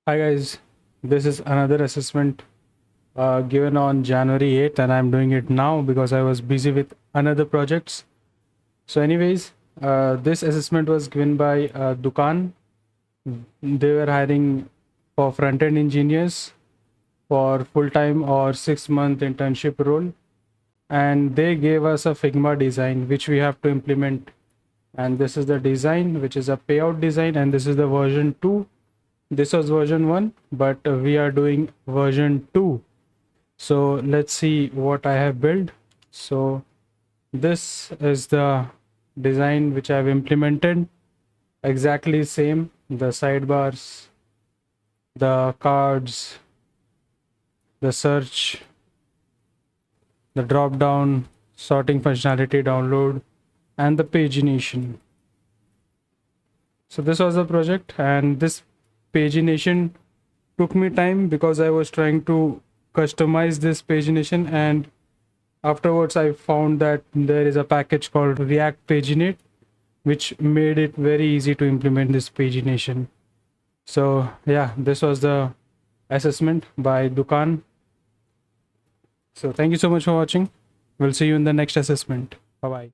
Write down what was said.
Hi guys, this is another assessment given on January 8th, and I'm doing it now because I was busy with another projects. So anyways, this assessment was given by Dukaan. They were hiring for front-end engineers for full-time or 6-month internship role, and they gave us a Figma design which we have to implement. And this is the design, which is a payout design, and this is the version 2. This was version 1, but we are doing version 2. So let's see what I have built. So this is the design which I've implemented. Exactly same, the sidebars, the cards, the search, the drop down, sorting functionality download, and the pagination. So this was the project, and this pagination took me time because I was trying to customize this pagination, and afterwards I found that there is a package called React Paginate which made it very easy to implement this pagination. So yeah, this was the assessment by Dukaan. So thank you so much for watching. We'll see you in the next assessment. Bye bye.